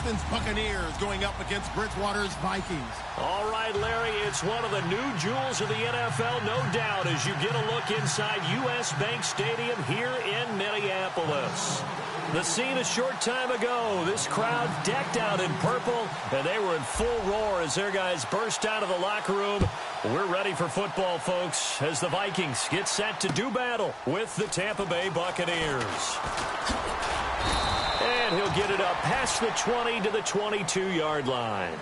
Houston's Buccaneers going up against Bridgewater's Vikings. All right, Larry, it's one of the new jewels of the NFL, no doubt, as you get a look inside U.S. Bank Stadium here in Minneapolis. The scene a short time ago, this crowd decked out in purple, and they were in full roar as their guys burst out of the locker room. We're ready for football, folks, as the Vikings get set to do battle with the Tampa Bay Buccaneers. And he'll get it up past the 20 to the 22-yard line.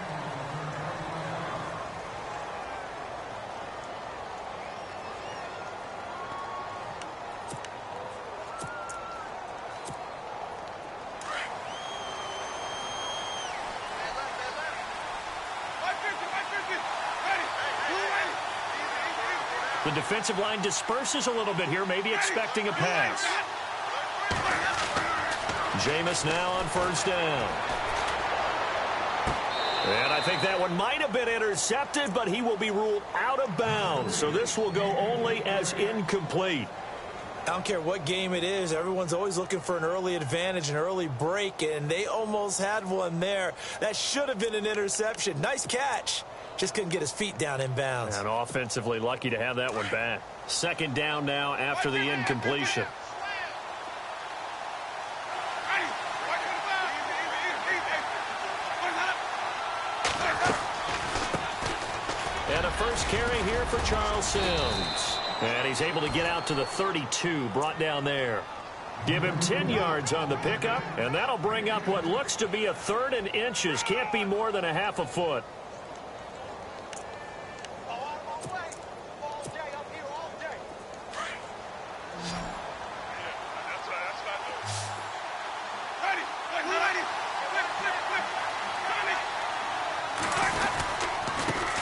The defensive line disperses a little bit here, maybe expecting a pass. Jameis now on first down. And I think that one might have been intercepted, but he will be ruled out of bounds. So this will go only as incomplete. I don't care what game it is. Everyone's always looking for an early advantage, an early break, and they almost had one there. That should have been an interception. Nice catch. Just couldn't get his feet down in bounds. And offensively lucky to have that one back. Second down now after the incompletion. And a first carry here for Charles Sims. And he's able to get out to the 32, brought down there. Give him 10 yards on the pickup, and that'll bring up what looks to be a third and inches. Can't be more than a half a foot.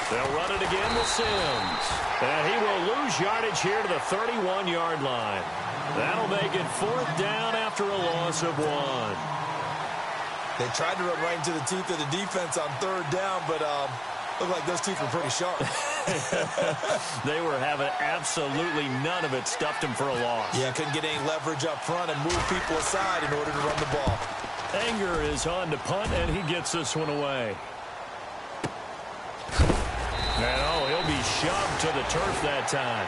They'll run it again with Sims. And he will lose yardage here to the 31-yard line. That'll make it fourth down after a loss of 1. They tried to run right into the teeth of the defense on third down, but looked like those teeth were pretty sharp. They were having absolutely none of it. Stuffed him for a loss. Yeah, couldn't get any leverage up front and move people aside in order to run the ball. Anger is on to punt, and he gets this one away. And he'll be shoved to the turf that time.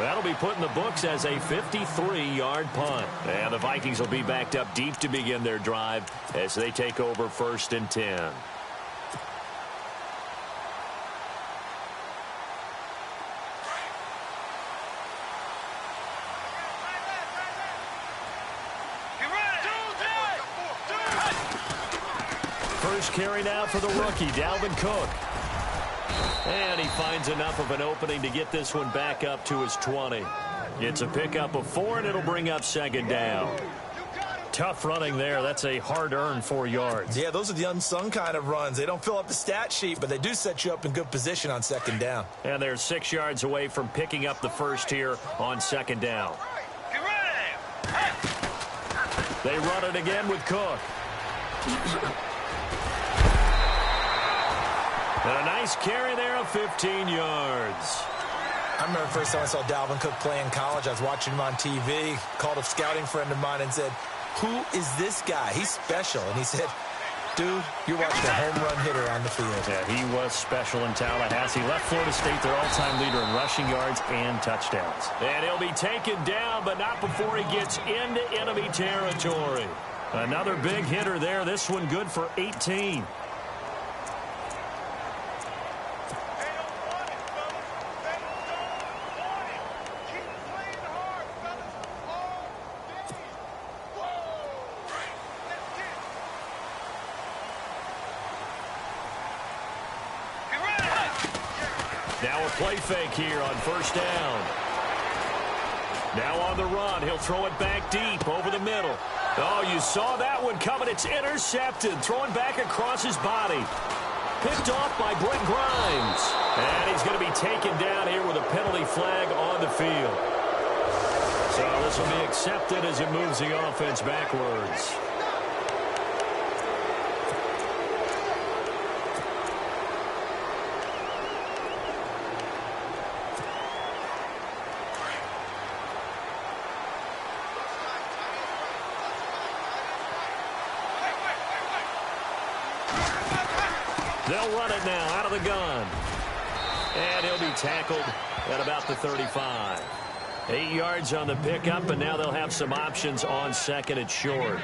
That'll be put in the books as a 53-yard punt. And the Vikings will be backed up deep to begin their drive as they take over first and 10. First carry now for the rookie, Dalvin Cook. And he finds enough of an opening to get this one back up to his 20. It's a pickup of 4, and it'll bring up second down. Tough running there. That's a hard-earned 4 yards. Yeah, those are the unsung kind of runs. They don't fill up the stat sheet, but they do set you up in good position on second down. And they're 6 yards away from picking up the first here on second down. They run it again with Cook. And a nice carry there of 15 yards. I remember the first time I saw Dalvin Cook play in college. I was watching him on TV, called a scouting friend of mine and said, "Who is this guy? He's special." And he said, "Dude, you're watching a home run hitter on the field." Yeah, he was special in Tallahassee. Left Florida State their all-time leader in rushing yards and touchdowns. And he'll be taken down, but not before he gets into enemy territory. Another big hitter there. This one good for 18. Now a play fake here on first down. Now on the run. He'll throw it back deep over the middle. Oh, you saw that one coming. It's intercepted. Throwing back across his body. Picked off by Brent Grimes. And he's going to be taken down here with a penalty flag on the field. So this will be accepted as it moves the offense backwards. They'll run it now out of the gun. And he'll be tackled at about the 35. 8 yards on the pickup, and now they'll have some options on second and short.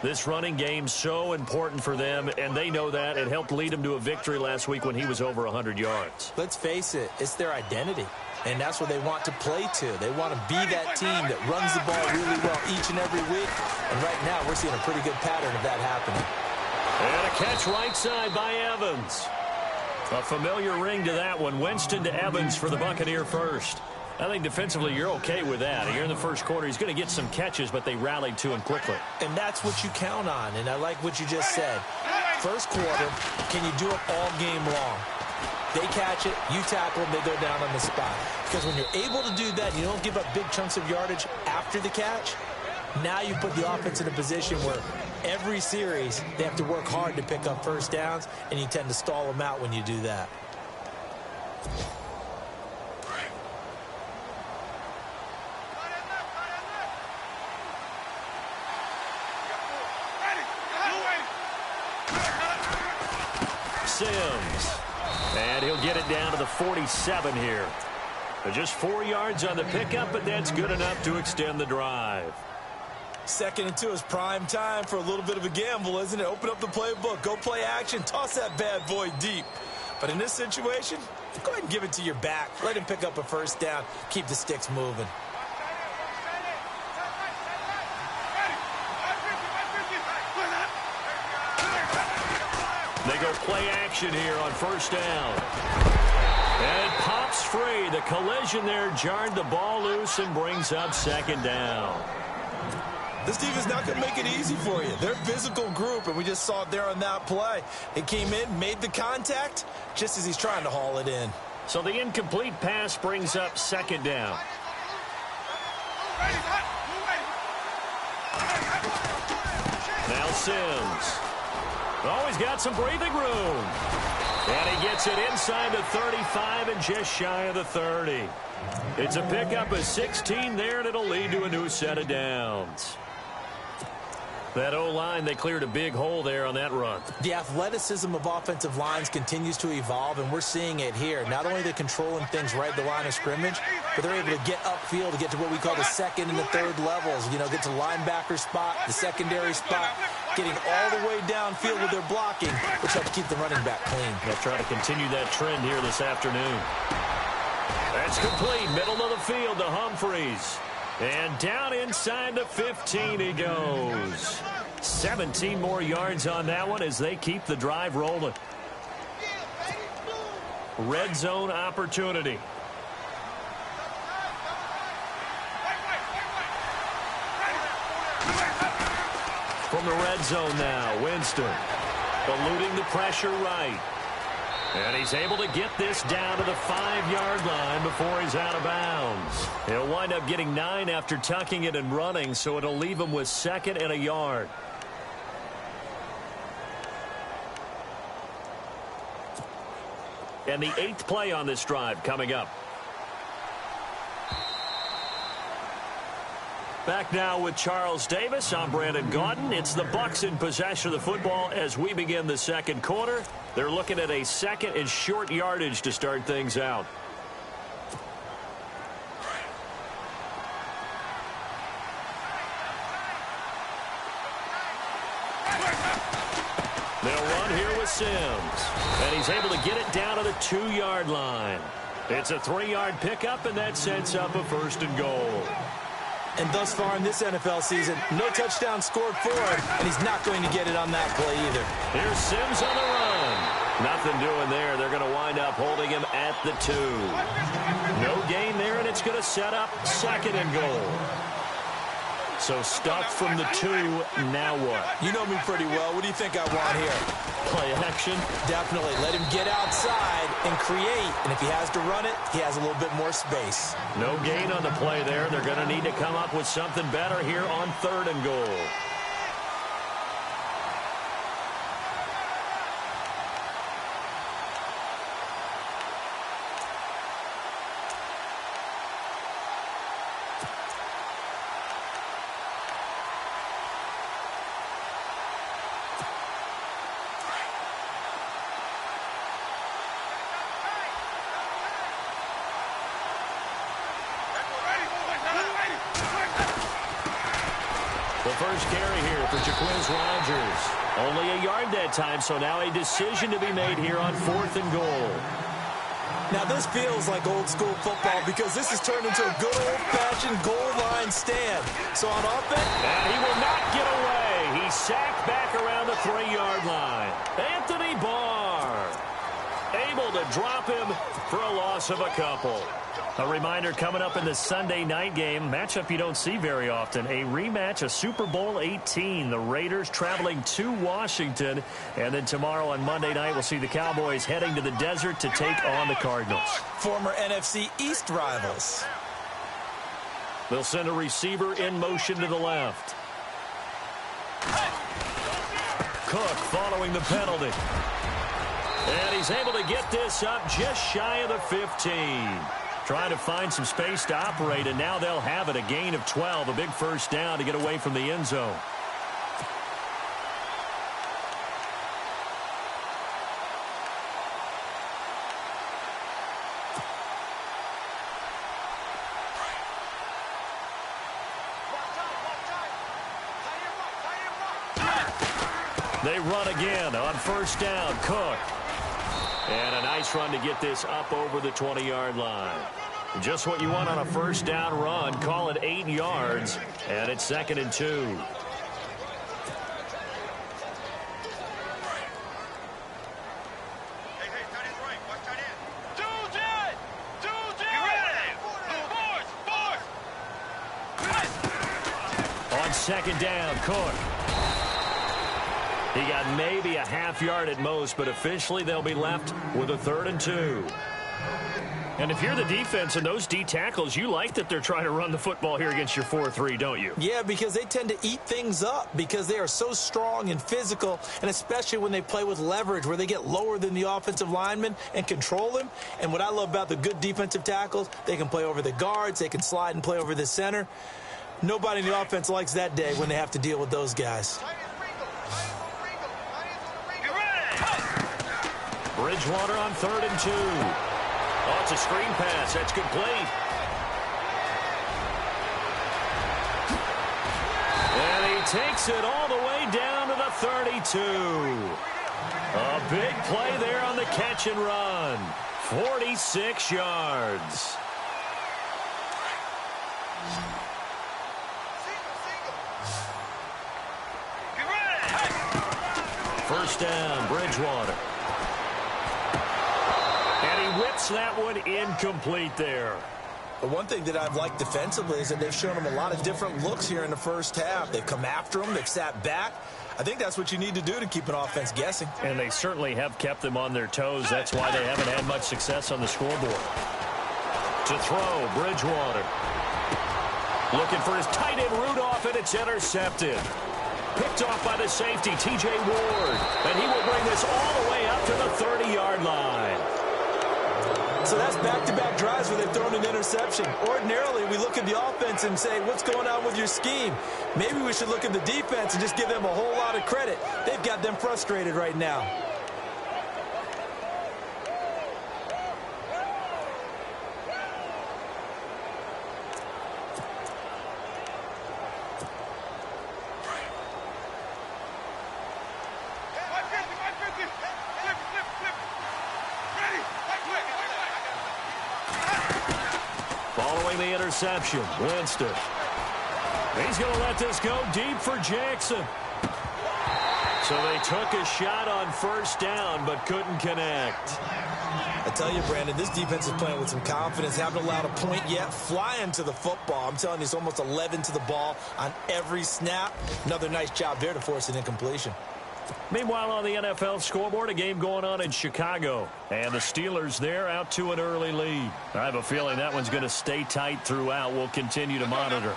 This running game's so important for them, and they know that. It helped lead them to a victory last week when he was over 100 yards. Let's face it, it's their identity, and that's what they want to play to. They want to be that team that runs the ball really well each and every week, and right now we're seeing a pretty good pattern of that happening. And a catch right side by Evans. A familiar ring to that one. Winston to Evans for the Buccaneer first. I think defensively you're okay with that. Here in the first quarter, he's going to get some catches, but they rallied to him quickly. And that's what you count on, and I like what you just said. First quarter, can you do it all game long? They catch it, you tackle them, they go down on the spot. Because when you're able to do that, you don't give up big chunks of yardage after the catch. Now you put the offense in a position where every series they have to work hard to pick up first downs, and you tend to stall them out when you do that. Sims. And he'll get it down to the 47 here. Just 4 yards on the pickup, but that's good enough to extend the drive. 2nd and 2 is prime time for a little bit of a gamble, isn't it? Open up the playbook, go play action, toss that bad boy deep. But in this situation, go ahead and give it to your back. Let him pick up a first down. Keep the sticks moving. They go play action here on first down. And it pops free. The collision there jarred the ball loose and brings up 2nd down. This team is not going to make it easy for you. They're a physical group, and we just saw it there on that play. It came in, made the contact, just as he's trying to haul it in. So the incomplete pass brings up 2nd down. Now Sims. Oh, he's got some breathing room. And he gets it inside the 35 and just shy of the 30. It's a pickup of 16 there, and it'll lead to a new set of downs. That O-line, they cleared a big hole there on that run. The athleticism of offensive lines continues to evolve, and we're seeing it here. Not only are they controlling things right at the line of scrimmage, but they're able to get upfield to get to what we call the 2nd and the 3rd levels. You know, get to linebacker spot, the secondary spot, getting all the way downfield with their blocking, which helps keep the running back clean. They'll try to continue that trend here this afternoon. That's complete. Middle of the field to Humphreys. And down inside the 15 he goes. 17 more yards on that one as they keep the drive rolling. Red zone opportunity. From the red zone now, Winston eluding the pressure right. And he's able to get this down to the 5-yard line before he's out of bounds. He'll wind up getting 9 after tucking it and running, so it'll leave him with 2nd and a yard. And the 8th play on this drive coming up. Back now with Charles Davis. I'm Brandon Gaudin. It's the Bucs in possession of the football as we begin the 2nd quarter. They're looking at a 2nd and short yardage to start things out. They'll run here with Sims. And he's able to get it down to the 2-yard line. It's a 3-yard pickup, and that sets up a 1st and goal. And thus far in this NFL season, no touchdown scored for him, and he's not going to get it on that play either. Here's Sims on the run. Nothing doing there. They're going to wind up holding him at the 2. No gain there, and it's going to set up 2nd and goal. So stuck from the 2, now what? You know me pretty well. What do you think I want here? Play action? Definitely. Let him get outside and create. And if he has to run it, he has a little bit more space. No gain on the play there. They're going to need to come up with something better here on 3rd and goal. carry here for Jaquiz Rodgers. Only a yard that time, so now a decision to be made here on 4th and goal. Now, this feels like old-school football because this has turned into a good old-fashioned goal line stand. So on offense... And he will not get away. He's sacked back around the 3-yard line. Anthony Barr able to drop him for a loss of a couple. A reminder coming up in the Sunday night game, matchup you don't see very often, a rematch of Super Bowl 18. The Raiders traveling to Washington. And then tomorrow on Monday night, we'll see the Cowboys heading to the desert to take on the Cardinals. Former NFC East rivals. They'll send a receiver in motion to the left. Cook following the penalty. And he's able to get this up just shy of the 15. Trying to find some space to operate, and now they'll have it. A gain of 12, a big first down to get away from the end zone. They run again on first down. Cook. And a nice run to get this up over the 20-yard line. Just what you want on a first down run. Call it 8 yards, and it's 2nd and 2. Hey, tight end's right. Watch tight end. Two jet! Force! On 2nd down, Cook. He got maybe a half yard at most, but officially they'll be left with a 3rd and 2. And if you're the defense and those D tackles, you like that they're trying to run the football here against your 4-3, don't you? Yeah, because they tend to eat things up because they are so strong and physical, and especially when they play with leverage where they get lower than the offensive lineman and control him. And what I love about the good defensive tackles, they can play over the guards, they can slide and play over the center. Nobody in the offense likes that day when they have to deal with those guys. Bridgewater on 3rd and 2. Oh, it's a screen pass. That's complete. And he takes it all the way down to the 32. A big play there on the catch and run. 46 yards. First down, Bridgewater. Whips that one incomplete there. The one thing that I've liked defensively is that they've shown them a lot of different looks here in the first half. They've come after them. They've sat back. I think that's what you need to do to keep an offense guessing. And they certainly have kept them on their toes. That's why they haven't had much success on the scoreboard. To throw, Bridgewater. Looking for his tight end Rudolph, and it's intercepted. Picked off by the safety, T.J. Ward. And he will bring this all the way up to the 30-yard line. So that's back-to-back drives where they've thrown an interception. Ordinarily, we look at the offense and say, what's going on with your scheme? Maybe we should look at the defense and just give them a whole lot of credit. They've got them frustrated right now. Following the interception, Winston. He's going to let this go deep for Jackson. So they took a shot on first down, but couldn't connect. I tell you, Brandon, this defense is playing with some confidence. Haven't allowed a point yet. Flying to the football. I'm telling you, it's almost 11 to the ball on every snap. Another nice job there to force an incompletion. Meanwhile, on the NFL scoreboard, a game going on in Chicago. And the Steelers there out to an early lead. I have a feeling that one's going to stay tight throughout. We'll continue to monitor.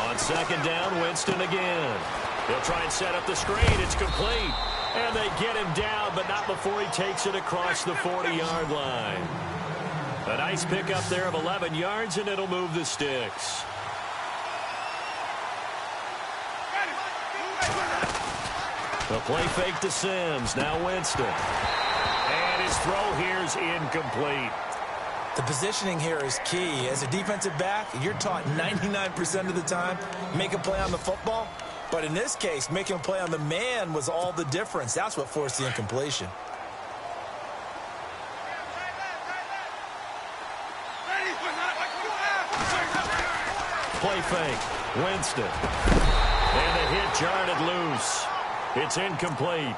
On second down, Winston again. He'll try and set up the screen. It's complete. And they get him down, but not before he takes it across the 40-yard line. A nice pickup there of 11 yards, and it'll move the sticks. The play fake to Sims. Now Winston. And his throw here's incomplete. The positioning here is key. As a defensive back, you're taught 99% of the time, make a play on the football. But in this case, making a play on the man was all the difference. That's what forced the incompletion. Play fake. Winston. And the hit jarred it loose. It's incomplete.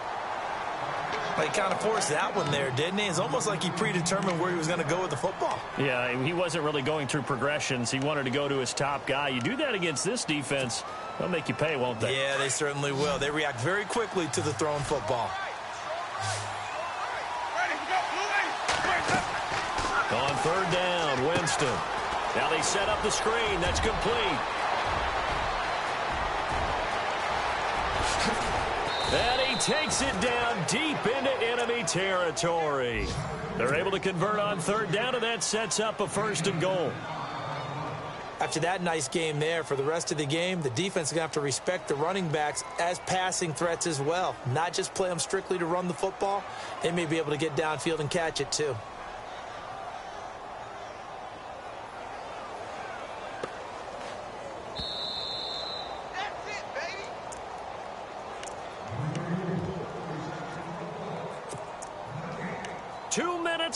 He kind of forced that one there, didn't he? It's almost like he predetermined where he was going to go with the football. Yeah, he wasn't really going through progressions. He wanted to go to his top guy. You do that against this defense, they'll make you pay, won't they? Yeah, they certainly will. They react very quickly to the thrown football. On third down, Winston. Now they set up the screen. That's complete. And he takes it down deep into enemy territory. They're able to convert on third down, and that sets up a 1st and goal. After that nice game there, for the rest of the game, the defense is going to have to respect the running backs as passing threats as well. Not just play them strictly to run the football. They may be able to get downfield and catch it too.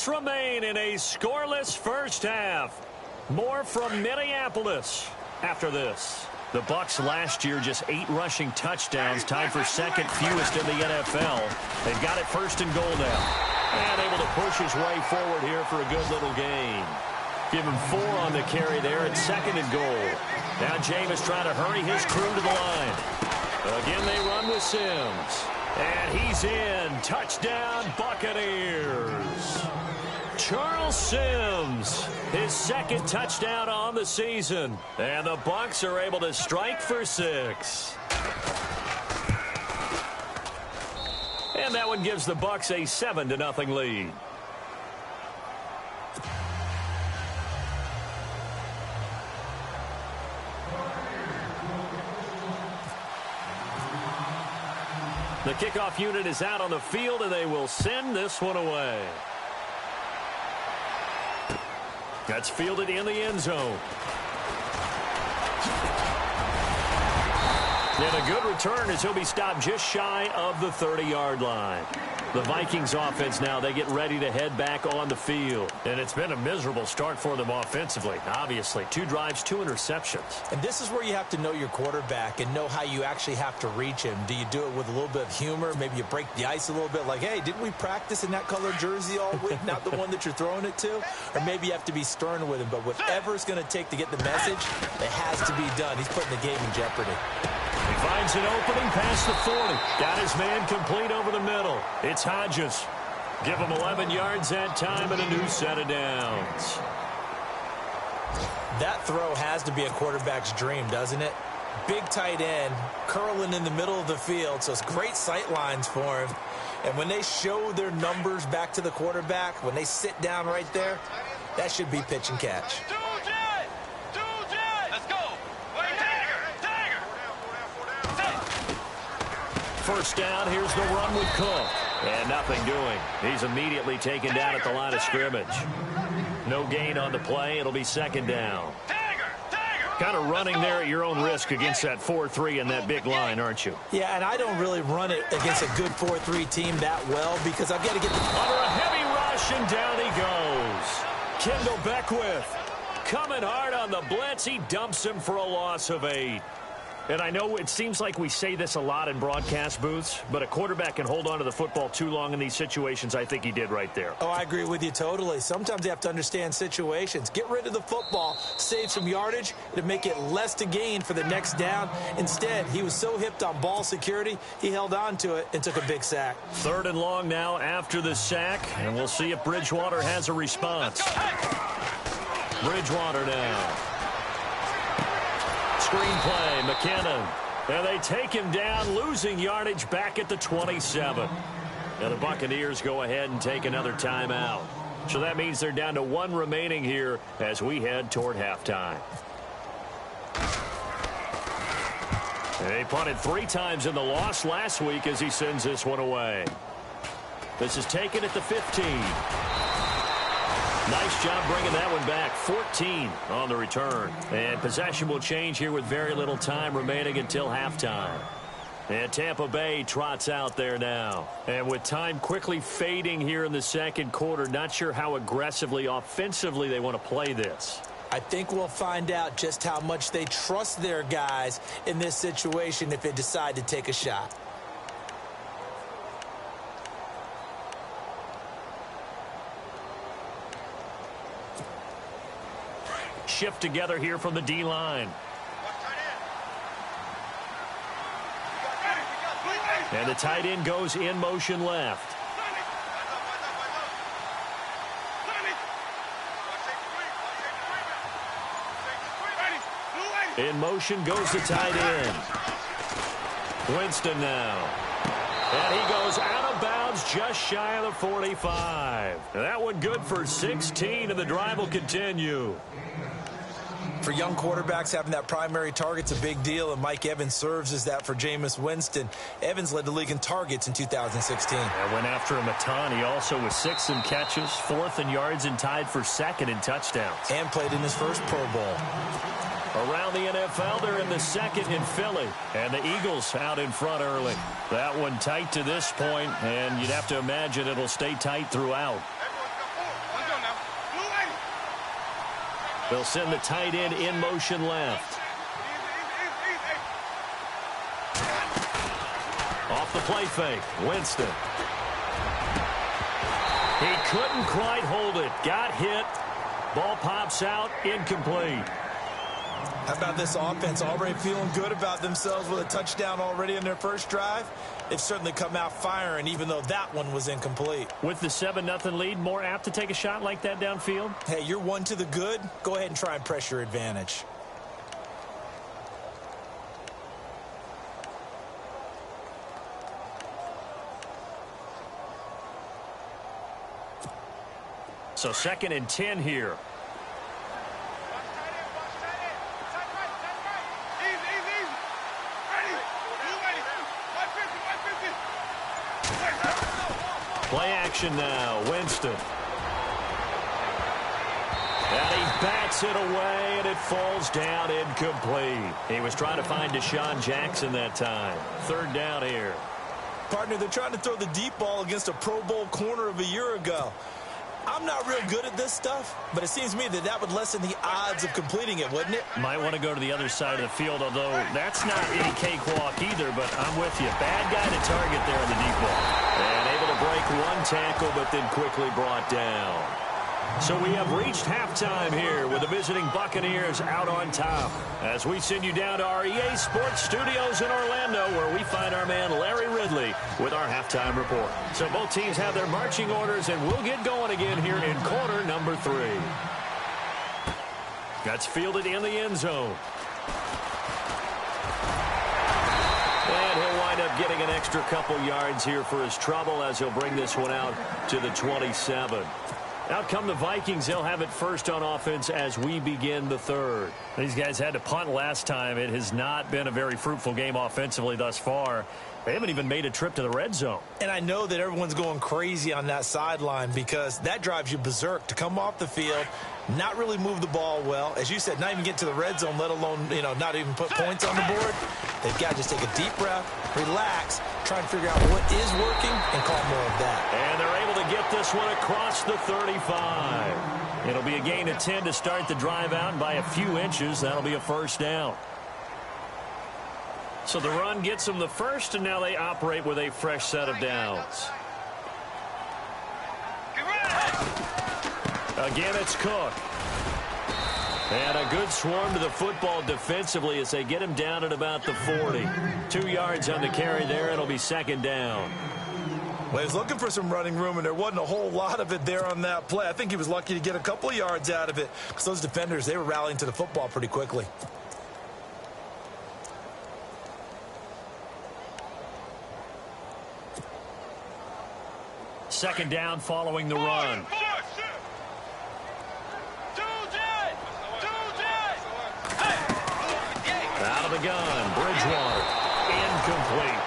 Remain in a scoreless first half. More from Minneapolis after this. The Bucs last year just 8 rushing touchdowns, tied for 2nd fewest in the NFL. They've got it 1st and goal now. And able to push his way forward here for a good little gain. Give him 4 on the carry there at 2nd and goal. Now Jameis trying to hurry his crew to the line. Again they run with Sims. And he's in. Touchdown, Buccaneers. Charles Sims, his 2nd touchdown on the season. And the Bucs are able to strike for 6. And that one gives the Bucs a 7-0 lead. The kickoff unit is out on the field, and they will send this one away. That's fielded in the end zone. And a good return as he'll be stopped just shy of the 30-yard line. The Vikings offense now, they get ready to head back on the field. And it's been a miserable start for them offensively. Obviously, 2 drives, 2 interceptions. And this is where you have to know your quarterback and know how you actually have to reach him. Do you do it with a little bit of humor? Maybe you break the ice a little bit like, hey, didn't we practice in that color jersey all week? Not the one that you're throwing it to? Or maybe you have to be stern with him. But whatever it's going to take to get the message, it has to be done. He's putting the game in jeopardy. He finds an opening past the 40. Got his man complete over the middle. It's Hodges. Give him 11 yards that time and a new set of downs. That throw has to be a quarterback's dream, doesn't it? Big tight end, curling in the middle of the field, so it's great sight lines for him. And when they show their numbers back to the quarterback, when they sit down right there, that should be pitch and catch. First down, here's the run with Cook. And nothing doing. He's immediately taken down at the line of scrimmage. No gain on the play. It'll be 2nd down. Kind of running there at your own risk against that 4-3 and that big line, aren't you? Yeah, and I don't really run it against a good 4-3 team that well because I've got to get the... Under a heavy rush, and down he goes. Kendall Beckwith coming hard on the blitz. He dumps him for a loss of 8. And I know it seems like we say this a lot in broadcast booths, but a quarterback can hold on to the football too long in these situations. I think he did right there. Oh, I agree with you totally. Sometimes you have to understand situations. Get rid of the football, save some yardage to make it less to gain for the next down. Instead, he was so hipped on ball security, he held on to it and took a big sack. 3rd and long now after the sack, and we'll see if Bridgewater has a response. Bridgewater now. Screenplay, McKinnon. And they take him down, losing yardage back at the 27. Now the Buccaneers go ahead and take another timeout. So that means they're down to 1 remaining here as we head toward halftime. They punted 3 times in the loss last week as he sends this one away. This is taken at the 15. Nice job bringing that one back. 14 on the return. And possession will change here with very little time remaining until halftime. And Tampa Bay trots out there now. And with time quickly fading here in the second quarter, not sure how aggressively, offensively they want to play this. I think we'll find out just how much they trust their guys in this situation if they decide to take a shot. Shift together here from the D-line. And the tight end goes in motion left. In motion goes the tight end. Winston now. And he goes out of bounds just shy of the 45. And that one good for 16, and the drive will continue. For young quarterbacks, having that primary target's a big deal, and Mike Evans serves as that for Jameis Winston. Evans led the league in targets in 2016. I went after him a ton. He also was 6th in catches, 4th in yards, and tied for 2nd in touchdowns. And played in his first Pro Bowl. Around the NFL, they're in the 2nd in Philly. And the Eagles out in front early. That one tight to this point, and you'd have to imagine it'll stay tight throughout. They'll send the tight end in motion left. Off the play fake, Winston. He couldn't quite hold it. Got hit. Ball pops out, incomplete. How about this offense? Already feeling good about themselves with a touchdown already in their first drive. They've certainly come out firing, even though that one was incomplete. With the 7-0 lead, more apt to take a shot like that downfield? Hey, you're one to the good. Go ahead and try and press your advantage. So 2nd and 10 here. Play action now, Winston. And he bats it away, and it falls down incomplete. He was trying to find Deshaun Jackson that time. 3rd down here. Partner, they're trying to throw the deep ball against a Pro Bowl corner of a year ago. I'm not real good at this stuff, but it seems to me that that would lessen the odds of completing it, wouldn't it? Might want to go to the other side of the field, although that's not any cakewalk either, but I'm with you. Bad guy to target there on the deep ball. And able to break one tackle, but then quickly brought down. So we have reached halftime here with the visiting Buccaneers out on top. As we send you down to our EA Sports Studios in Orlando, where we find our man Larry Ridley with our halftime report. So both teams have their marching orders, and we'll get going again here in quarter number 3. That's fielded in the end zone. And he'll wind up getting an extra couple yards here for his trouble as he'll bring this one out to the 27. Out come the Vikings. They'll have it first on offense as we begin the 3rd. These guys had to punt last time. It has not been a very fruitful game offensively thus far. They haven't even made a trip to the red zone. And I know that everyone's going crazy on that sideline because that drives you berserk to come off the field, not really move the ball well. As you said, not even get to the red zone, let alone, not even put points on the board. They've got to just take a deep breath, relax, try and figure out what is working and call more of that. And they're able to get this one across the 35. It'll be a gain of 10 to start the drive out by a few inches. That'll be a 1st down. So the run gets them the first, and now they operate with a fresh set of downs. Again, it's Cook. And a good swarm to the football defensively as they get him down at about the 40. 2 yards on the carry there. It'll be 2nd down. Well, he was looking for some running room, and there wasn't a whole lot of it there on that play. I think he was lucky to get a couple of yards out of it because those defenders, they were rallying to the football pretty quickly. Second down following the run. Out of the gun, Bridgewater, incomplete.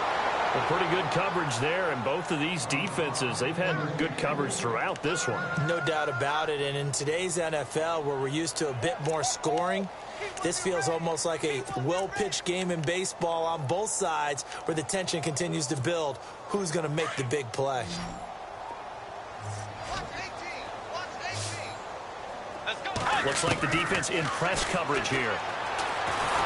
pretty good coverage there, and both of these defenses, they've had good coverage throughout this one. No doubt about it, and in today's NFL, where we're used to a bit more scoring, this feels almost like a well-pitched game in baseball on both sides where the tension continues to build. Who's going to make the big play? Looks like the defense in press coverage here.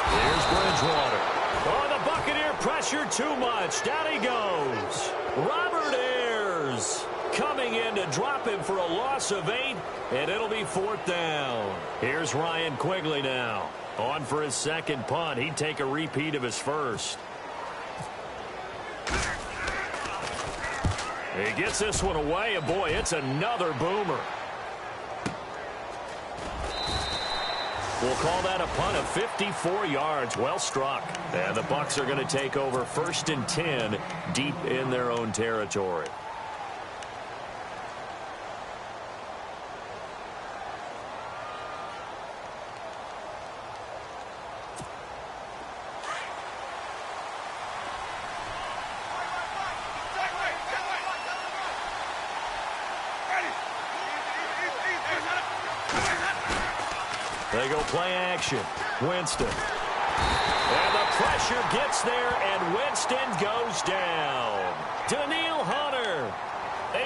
Here's Bridgewater. Oh, the Buccaneer pressure too much. Down he goes. Robert Ayers coming in to drop him for a loss of 8, and it'll be 4th down. Here's Ryan Quigley now. On for his second punt. He'd take a repeat of his first. He gets this one away, and boy, it's another boomer. We'll call that a punt of 54 yards. Well struck. And the Bucs are going to take over 1st and 10 deep in their own territory. They go play action. Winston. And the pressure gets there, and Winston goes down. Daniil Hunter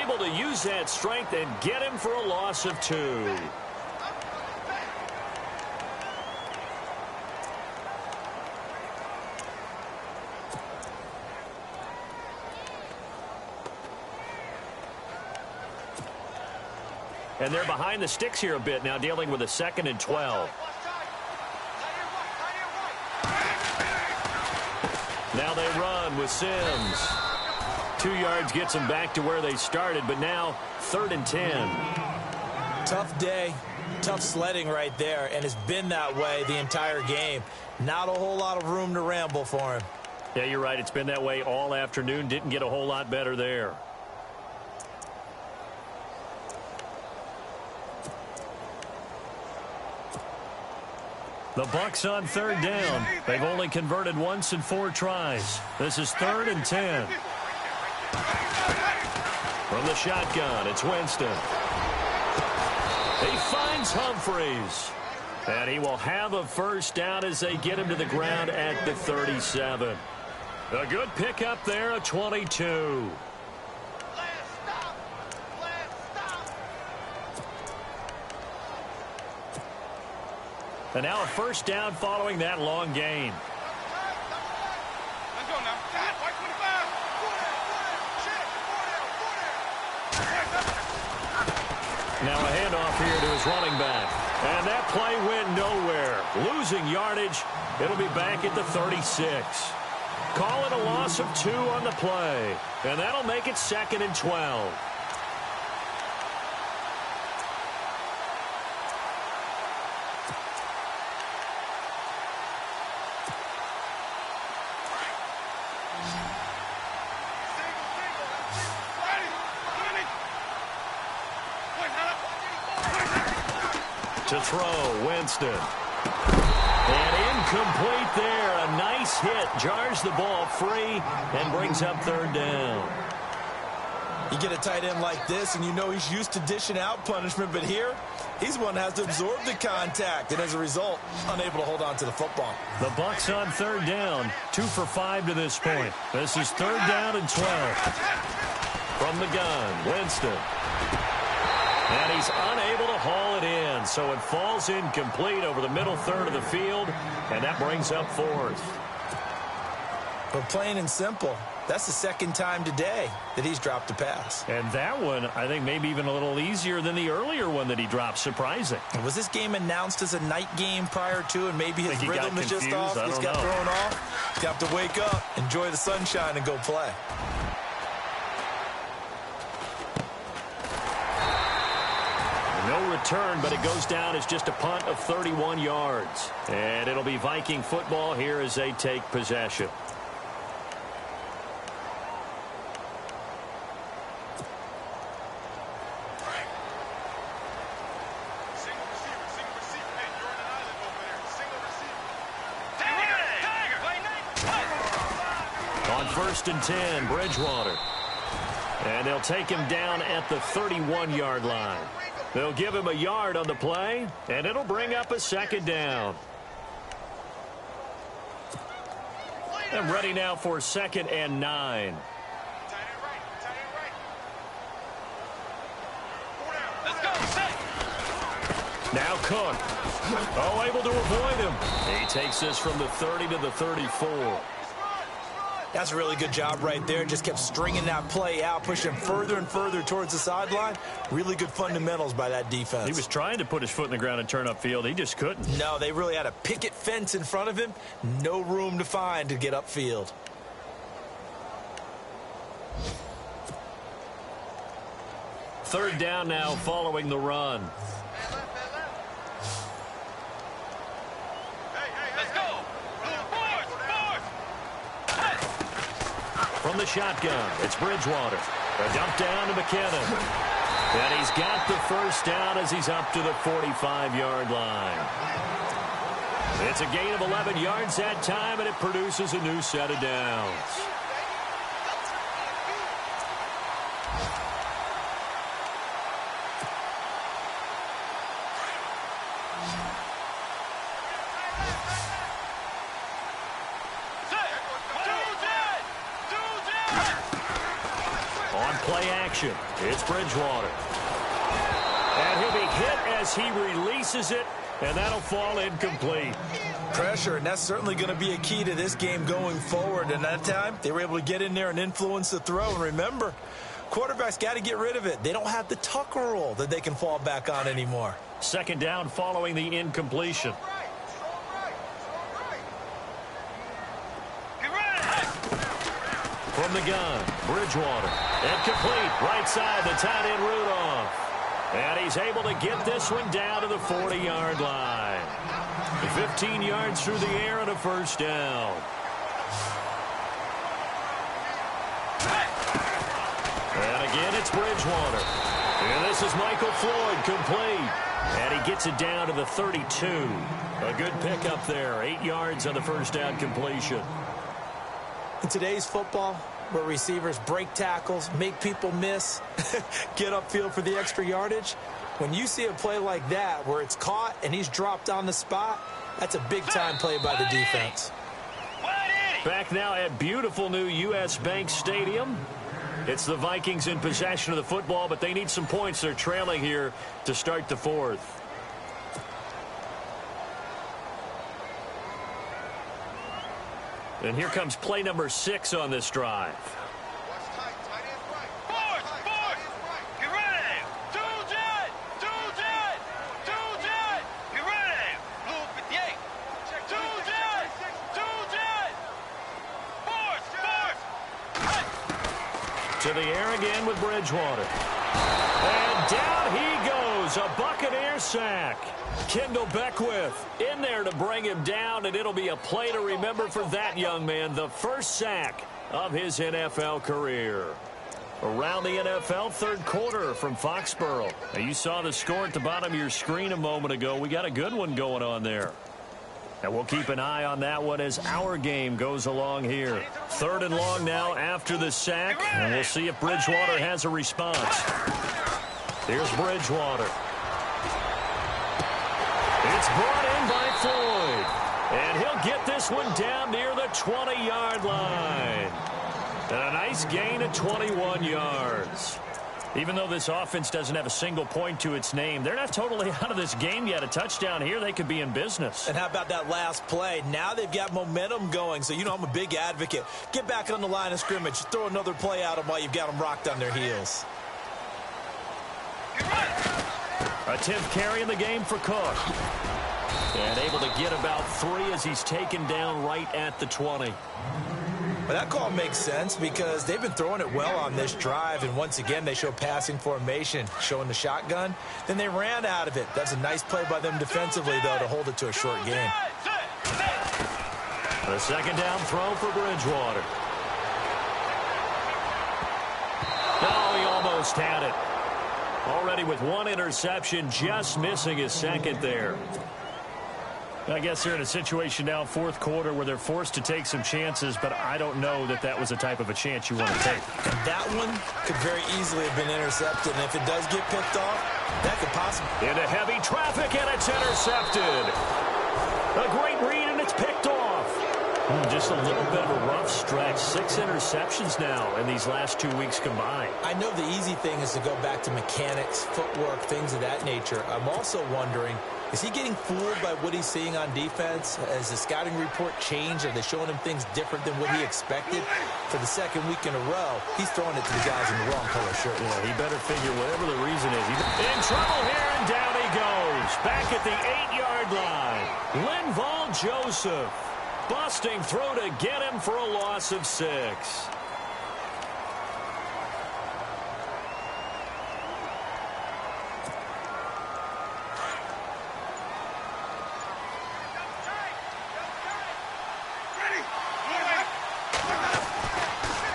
able to use that strength and get him for a loss of 2. And they're behind the sticks here a bit now, dealing with a 2nd and 12. Now they run with Sims. 2 yards gets them back to where they started, but now 3rd and 10. Tough day, tough sledding right there, and it's been that way the entire game. Not a whole lot of room to ramble for him. Yeah, you're right. It's been that way all afternoon. Didn't get a whole lot better there. The Bucs on 3rd down. They've only converted once in 4 tries. This is 3rd and 10. From the shotgun, it's Winston. He finds Humphreys. And he will have a 1st down as they get him to the ground at the 37. A good pickup there, a 22. And now a 1st down following that long gain. Let's go now. White 25. Now a handoff here to his running back. And that play went nowhere. Losing yardage. It'll be back at the 36. Call it a loss of 2 on the play. And that'll make it 2nd and 12. To throw, Winston. And incomplete there. A nice hit. Jars the ball free and brings up 3rd down. You get a tight end like this, and you know he's used to dishing out punishment, but here, he's one that has to absorb the contact, and as a result, unable to hold on to the football. The Bucs on 3rd down. 2 for 5 to this point. This is 3rd down and 12. From the gun, Winston. And he's unable to haul it in, so it falls incomplete over the middle third of the field, and that brings up 4th. But plain and simple, that's the 2nd time today that he's dropped a pass. And that one, I think, maybe even a little easier than the earlier one that he dropped. Surprising. Was this game announced as a night game prior to, and maybe his rhythm is just off? He's got thrown off. He's got to wake up, enjoy the sunshine, and go play. No return, but it goes down as just a punt of 31 yards. And it'll be Viking football here as they take possession. First and 10, Bridgewater. And they'll take him down at the 31-yard line. They'll give him a yard on the play, and it'll bring up a second down. And ready now for second and 9. Now Cook. Oh, able to avoid him. He takes this from the 30 to the 34. That's a really good job right there. Just kept stringing that play out, pushing further and further towards the sideline. Really good fundamentals by that defense. He was trying to put his foot in the ground and turn upfield. He just couldn't. No, they really had a picket fence in front of him. No room to find to get upfield. Third down now following the run. From the shotgun, it's Bridgewater. A dump down to McKinnon. And he's got the first down as he's up to the 45-yard line. It's a gain of 11 yards that time, and it produces a new set of downs. It's Bridgewater. And he'll be hit as he releases it, and that'll fall incomplete. Pressure, and that's certainly going to be a key to this game going forward. And that time, they were able to get in there and influence the throw. And remember, quarterbacks got to get rid of it. They don't have the Tucker rule that they can fall back on anymore. Second down following the incompletion. From the gun, Bridgewater. Incomplete, right side, the tight end Rudolph. And he's able to get this one down to the 40-yard line. 15 yards through the air and a first down. And again, it's Bridgewater. And this is Michael Floyd, complete. And he gets it down to the 32. A good pickup there, 8 yards on the first down completion. In today's football, where receivers break tackles, make people miss, get upfield for the extra yardage, when you see a play like that where it's caught and he's dropped on the spot, that's a big-time play by the defense. Back now at beautiful new U.S. Bank Stadium. It's the Vikings in possession of the football, but they need some points. They're trailing here to start the fourth. And here comes play number 6 on this drive. To the air again with Bridgewater. And down he goes. A Buccaneer sack. Kendall Beckwith in there to bring him down, and it'll be a play to remember for that young man. The first sack of his NFL career. Around the NFL, third quarter from Foxborough. Now, you saw the score at the bottom of your screen a moment ago. We got a good one going on there. And we'll keep an eye on that one as our game goes along here. Third and long now after the sack. And we'll see if Bridgewater has a response. Here's Bridgewater. It's brought in by Floyd. And he'll get this one down near the 20-yard line. And a nice gain of 21 yards. Even though this offense doesn't have a single point to its name, they're not totally out of this game yet. A touchdown here, they could be in business. And how about that last play? Now they've got momentum going. So, you know, I'm a big advocate. Get back on the line of scrimmage. Throw another play at them while you've got them rocked on their heels. A 10th carry in the game for Cook. And able to get about 3 as he's taken down right at the 20. Well, that call makes sense because they've been throwing it well on this drive, and once again they show passing formation, showing the shotgun. Then they ran out of it. That's a nice play by them defensively, though, to hold it to a short game. The second down throw for Bridgewater. Oh, he almost had it. Already with one interception, just missing his second there. I guess they're in a situation now, fourth quarter, where they're forced to take some chances, but I don't know that that was the type of a chance you want to take. And that one could very easily have been intercepted, and if it does get picked off, that could possibly... Into heavy traffic, and it's intercepted. A great read, and it's picked off. Just a little bit of a rough stretch. 6 interceptions now in these last 2 weeks combined. I know the easy thing is to go back to mechanics, footwork, things of that nature. I'm also wondering, is he getting fooled by what he's seeing on defense? Has the scouting report changed? Are they showing him things different than what he expected? For the second week in a row, he's throwing it to the guys in the wrong color shirt. Yeah, he better figure whatever the reason is. He's in trouble here, and down he goes. Back at the 8-yard line. Linval Joseph busting through to get him for a loss of 6.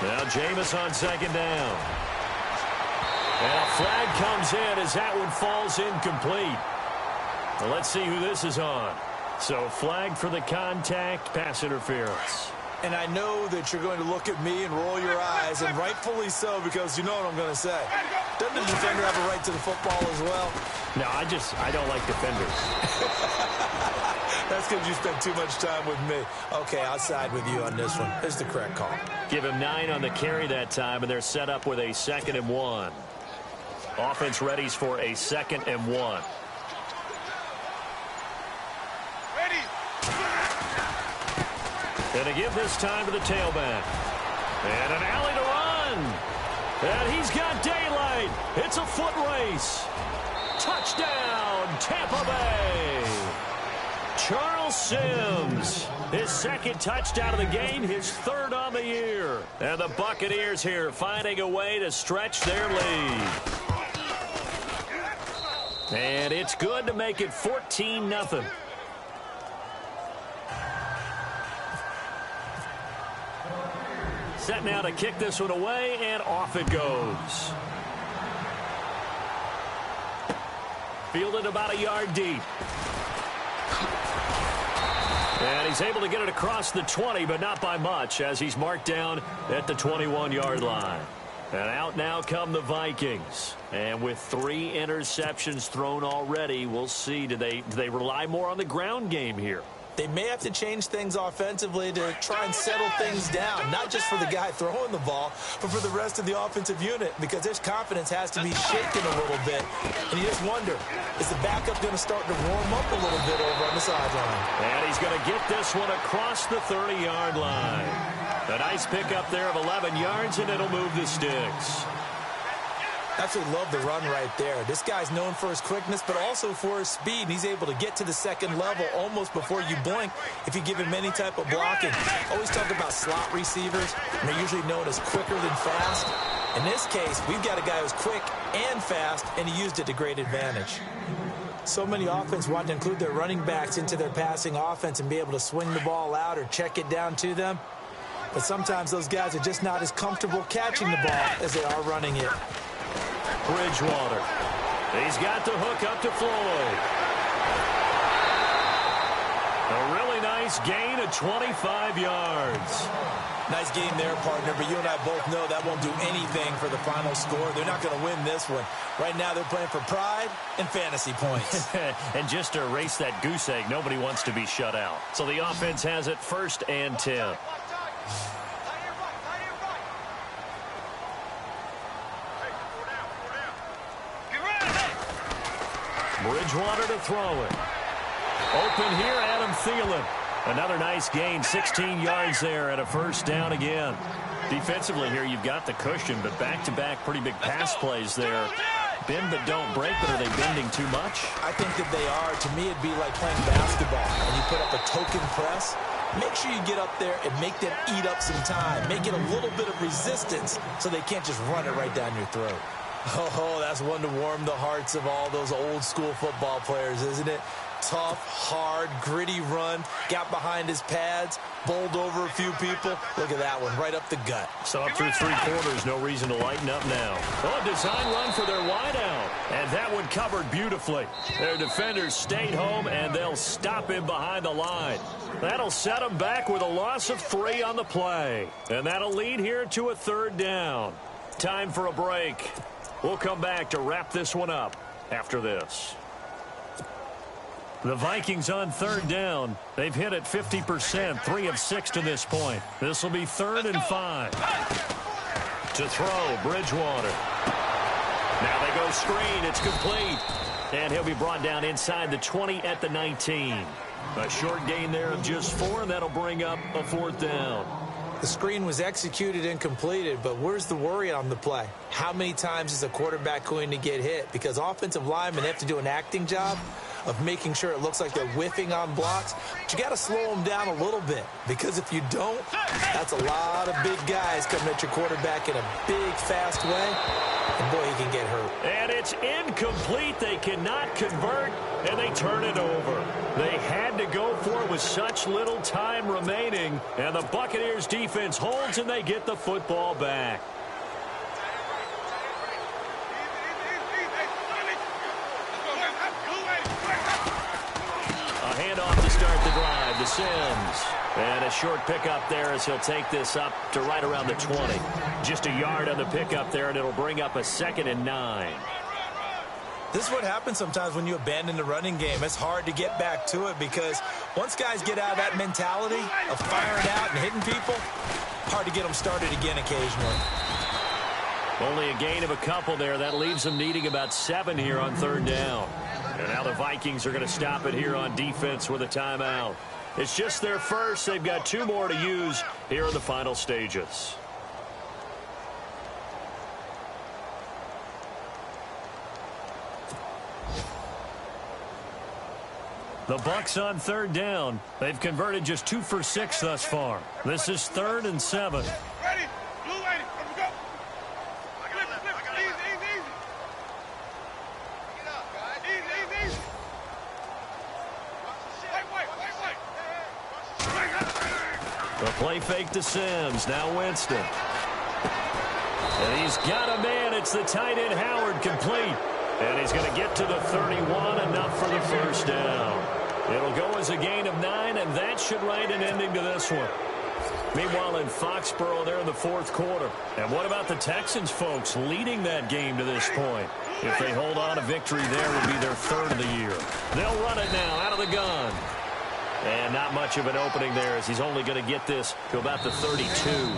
Now Jameis on second down. And a flag comes in as that one falls incomplete. Well, let's see who this is on. So flag for the contact, pass interference. And I know that you're going to look at me and roll your eyes, and rightfully so, because you know what I'm going to say. Doesn't the defender have a right to the football as well? No, I don't like defenders. That's because you spent too much time with me. Okay, I'll side with you on this one. It's the correct call. Give him 9 on the carry that time, and they're set up with a 2nd and 1. Offense readies for a 2nd and 1. And to give this time to the tailback. And an alley to run. And he's got daylight. It's a foot race. Touchdown, Tampa Bay. Charles Sims, his 2nd touchdown of the game, his 3rd on the year. And the Buccaneers here finding a way to stretch their lead. And it's good to make it 14-0. Set now to kick this one away, and off it goes. Fielded about a yard deep. And he's able to get it across the 20, but not by much, as he's marked down at the 21-yard line. And out now come the Vikings. And with 3 interceptions thrown already, we'll see, do they rely more on the ground game here? They may have to change things offensively to try and settle things down, not just for the guy throwing the ball, but for the rest of the offensive unit, because their confidence has to be shaken a little bit. And you just wonder, is the backup going to start to warm up a little bit over on the sideline? And he's going to get this one across the 30-yard line. A nice pickup there of 11 yards, and it'll move the sticks. Absolutely love the run right there. This guy's known for his quickness, but also for his speed. And he's able to get to the 2nd level almost before you blink if you give him any type of blocking. Always talk about slot receivers, and they're usually known as quicker than fast. In this case, we've got a guy who's quick and fast, and he used it to great advantage. So many offenses want to include their running backs into their passing offense and be able to swing the ball out or check it down to them. But sometimes those guys are just not as comfortable catching the ball as they are running it. Bridgewater. He's got the hook up to Floyd. A really nice gain of 25 yards. Nice game there, partner, but you and I both know that won't do anything for the final score. They're not going to win this one. Right now they're playing for pride and fantasy points. And just to erase that goose egg, nobody wants to be shut out. So the offense has it 1st and 10. Bridgewater to throw it. Open here, Adam Thielen. Another nice gain, 16 yards there, and a 1st down again. Defensively here, you've got the cushion, but back-to-back pretty big pass plays there. Bend but don't break, but are they bending too much? I think that they are. To me, it'd be like playing basketball. When you put up a token press, make sure you get up there and make them eat up some time. Make it a little bit of resistance so they can't just run it right down your throat. Oh, that's one to warm the hearts of all those old school football players, isn't it? tough, hard, gritty run. Got behind his pads, bowled over a few people. Look at that one, right up the gut. So up through 3 quarters, no reason to lighten up now. Oh, design run for their wideout. And that one covered beautifully. Their defenders stayed home, and they'll stop him behind the line. That'll set them back with a loss of 3 on the play. And that'll lead here to a 3rd down. Time for a break. We'll come back to wrap this one up after this. The Vikings on 3rd down. They've hit it 50%, 3 of 6 to this point. This will be 3rd and 5. To throw, Bridgewater. Now they go screen. It's complete. And he'll be brought down inside the 20 at the 19. A short gain there of just 4, and that'll bring up a 4th down. The screen was executed and completed, but where's the worry on the play? How many times is a quarterback going to get hit? Because offensive linemen have to do an acting job of making sure it looks like they're whiffing on blocks. But you got to slow them down a little bit, because if you don't, that's a lot of big guys coming at your quarterback in a big, fast way. And boy, he can get hurt. And it's incomplete. They cannot convert, and they turn it over. They had to go for it with such little time remaining, and the Buccaneers defense holds, and they get the football back. A handoff to start the drive to Sims. And a short pickup there as he'll take this up to right around the 20. Just a yard on the pickup there, and it'll bring up a 2nd and 9. This is what happens sometimes when you abandon the running game. It's hard to get back to it, because once guys get out of that mentality of firing out and hitting people, hard to get them started again occasionally. Only a gain of a couple there. That leaves them needing about 7 here on 3rd down. And now the Vikings are going to stop it here on defense with a timeout. It's just their first. They've got 2 more to use here in the final stages. The Bucs on 3rd down. They've converted just 2 for 6 thus far. This is 3rd and 7. Ready? Blue lady, let me go. Flip. Easy. Get up, guys. Easy. Wait. The play fake to Sims. Now Winston. And he's got a man. It's the tight end Howard, complete. And he's going to get to the 31, enough for the 1st down. It'll go as a gain of 9, and that should write an ending to this one. Meanwhile, in Foxborough, they're in the 4th quarter. And what about the Texans, folks, leading that game to this point? If they hold on, a victory there would be their 3rd of the year. They'll run it now out of the gun. And not much of an opening there, as he's only going to get this to about the 32.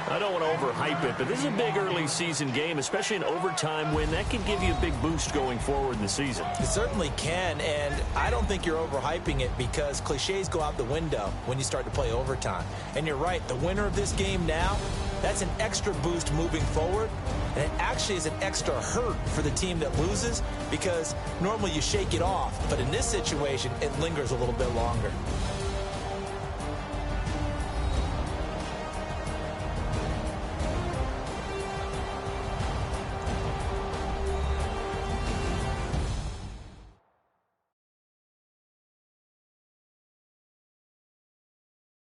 I don't want to overhype it, but this is a big early season game, especially an overtime win. That can give you a big boost going forward in the season. It certainly can, and I don't think you're overhyping it, because cliches go out the window when you start to play overtime. And you're right, the winner of this game now, that's an extra boost moving forward, and it actually is an extra hurt for the team that loses, because normally you shake it off, but in this situation, it lingers a little bit longer.